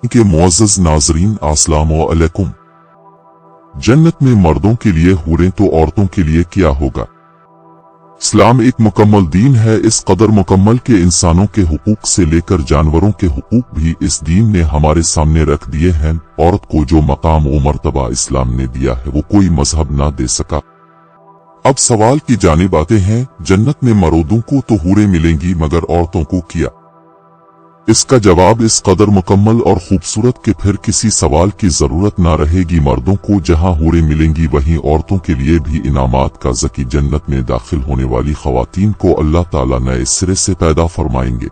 के मुअज़्ज़ज़ नाज़रीन अस्सलामु अलैकुम। जन्नत में मर्दों के लिए हूरें तो औरतों के लिए क्या होगा? इस्लाम एक मुकम्मल दीन है, इस कदर मुकम्मल के इंसानों के हुकूक से लेकर जानवरों के हुकूक भी इस दीन ने हमारे सामने रख दिए हैं। औरत को जो मकाम व मर्तबा इस्लाम ने दिया है वो कोई मजहब ना दे सका। अब सवाल की जानिब आते हैं, जन्नत में मर्दों को तो हूरें मिलेंगी मगर औरतों को क्या? इसका जवाब इस कदर मुकम्मल और खूबसूरत कि फिर किसी सवाल की जरूरत ना रहेगी। मर्दों को जहां हूरें मिलेंगी वहीं औरतों के लिए भी इनामात का ज़की जन्नत में दाखिल होने वाली ख़वातीन को अल्लाह ताला नए सिरे से पैदा फरमाएंगे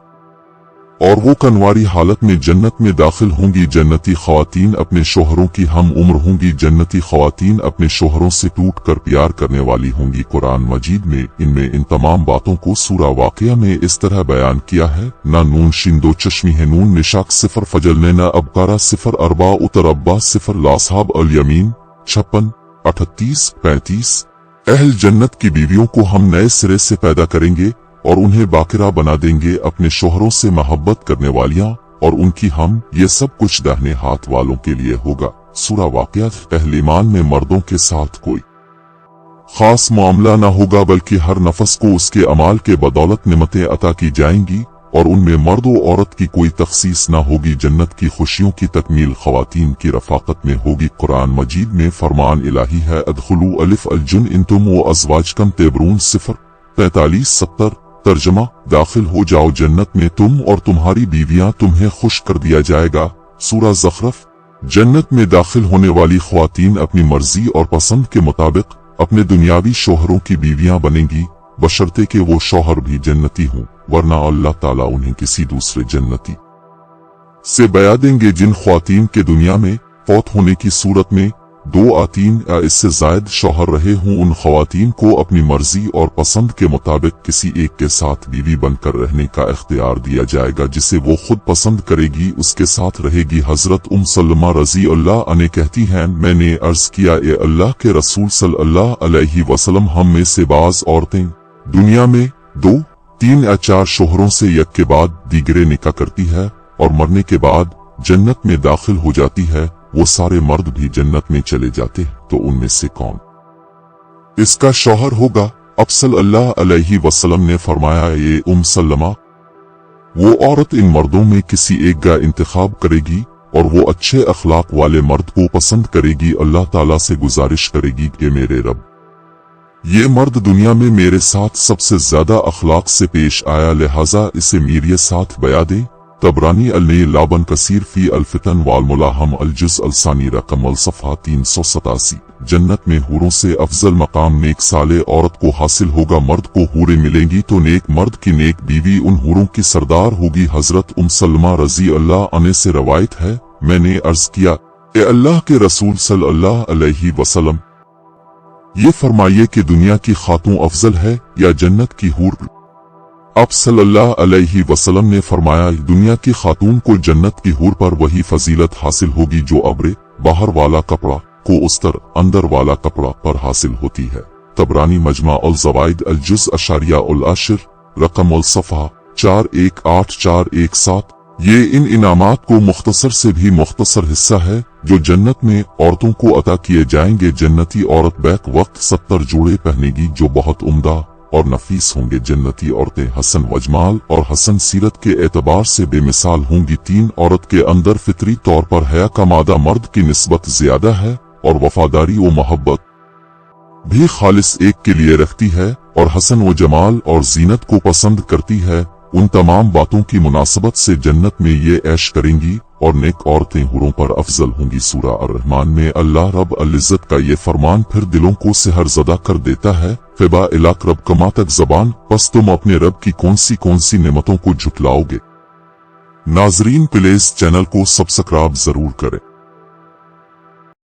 और वो कनवारी हालत में जन्नत में दाखिल होंगी। जन्नती ख़वातीन अपने शोहरों की हम उम्र होंगी। जन्नती ख़वातीन अपने शोहरों से टूट कर प्यार करने वाली होंगी। कुरान मजीद में इनमें इन तमाम बातों को सूरा वाक़िया में इस तरह बयान किया है। ना नून शिन दो चश्मी है नून निशाक सिफर फजल ने ना अबकारा सिफर अरबा उतर अब्बा सिफर लासहाब अल यमीन 56 38 35। अहल जन्नत की बीवियों को हम नए सिरे से पैदा करेंगे और उन्हें बाकिरा बना देंगे, अपने शोहरों से मोहब्बत करने वालियां, और उनकी हम ये सब कुछ दाहिने हाथ वालों के लिए होगा। सूरा वाक़िया। अहले ईमान में मर्दों के साथ कोई खास मामला न होगा बल्कि हर नफस को उसके अमाल के बदौलत निमतें अता की जाएंगी और उनमें मर्द व औरत की कोई तखसीस न होगी। जन्नत की खुशियों की तकमील ख़वातीन की रफ़ाकत में होगी। कुरान मजीद में फरमान इलाही है, अदखुलू अलिफ अलजुन इंतुम व अज़वाजकम तेबरून सिफर 45-70। तर्जमा, दाखिल हो जाओ जन्नत में तुम और तुम्हारी बीवियां, तुम्हें खुश कर दिया जाएगा। सूरा ज़ख़रफ़। जन्नत में दाखिल होने वाली ख़वातीन अपनी मर्जी और पसंद के मुताबिक अपने दुनियावी शोहरों की बीवियां बनेंगी, बशर्ते कि वो शौहर भी जन्नती हों, वरना अल्लाह ताला उन्हें किसी दूसरे जन्नती से बया देंगे। जिन ख़वातीन के दुनिया में फौत होने की सूरत में 2 या 3 या इससे जायद शौहर रहे हों, उन ख़वातीन को अपनी मर्जी और पसंद के मुताबिक किसी एक के साथ बीवी बनकर रहने का इख्तियार दिया जाएगा, जिसे वो खुद पसंद करेगी उसके साथ रहेगी। हजरत सलमा रज़ी अल्लाह अन्हा कहती हैं, मैंने अर्ज किया, ए अल्लाह के रसूल सल्लल्लाहु अलैहि वसल्लम, हम में से बाज़ औरतें दुनिया में 2, 3 या 4 शोहरों से एक के बाद दीगरे निकाह करती है और मरने के बाद जन्नत में दाखिल हो जाती है। वो सारे मर्द भी जन्नत में चले जाते हैं, तो उनमें से कौन इसका शौहर होगा? अब सल्लल्लाहु अलैहि वसल्लम ने फरमाया, ये सलमा, वो औरत इन मर्दों में किसी एक का इंतखाब करेगी और वो अच्छे अखलाक वाले मर्द को पसंद करेगी। अल्लाह ताला से गुजारिश करेगी कि मेरे रब, ये मर्द दुनिया में मेरे साथ सबसे ज्यादा अखलाक से पेश आया, लिहाजा इसे मेरे साथ बया दे। तबरानी अल लाबन कसीर फी अल-फितन वाल मुलाहम अल-जुज़ अल-सानी रकम अल-सफ़हा 387। जन्नत में हूरों से अफजल मकाम नेक साले औरत को हासिल होगा। मर्द को हूरें मिलेंगी तो नेक मर्द की नेक बीवी उन हूरों की सरदार होगी। हजरत सलमा रज़ी अल्लाह अन्हा से रवायत है, मैंने अर्ज किया, ए अल्लाह के रसूल सल्लल्लाहु अलैहि वसल्लम, ये फरमाइए कि दुनिया की खातून अफजल है या जन्नत की हूर? आप सल्लल्लाहु अलैहि वसल्लम ने फरमाया, दुनिया की खातून को जन्नत की हूर पर वही फजीलत हासिल होगी जो अब्रे बाहर वाला कपड़ा को उस्तर अंदर वाला कपड़ा पर हासिल होती है। तबरानी मजमा अल ज़वाइद अल जुज़ अशारिया अल आशिर रकम अल सफ़हा 418417। ये इन इनामात को मुख्तसर से भी मुख्तसर हिस्सा है जो जन्नत में औरतों को अता किए जाएंगे। जन्नती औरत बैक वक्त 70 जोड़े पहनेगी जो बहुत उम्दा और नफीस होंगे। जन्नती औरतें हसन वजमाल और हसन सीरत के एतबार से बेमिसाल होंगी। 3 औरत के अंदर फितरी तौर पर हया का मादा मर्द की निस्बत ज्यादा है और वफादारी व मोहब्बत भी खालिस एक के लिए रखती है और हसन व जमाल और जीनत को पसंद करती है। उन तमाम बातों की मुनासबत से जन्नत में ये ऐश करेंगी और नेक औरतें हुरों पर अफजल होंगी। सूरा अर-रहमान में अल्लाह रब अल-इज़्ज़त का ये फरमान फिर दिलों को सेहरज़दा कर देता है, फ़िबा इलाक रब कमा तक ज़बान, बस तुम अपने रब की कौन सी नेमतों को झुटलाओगे। नाजरीन, प्लीज चैनल को सब्सक्राइब जरूर करें।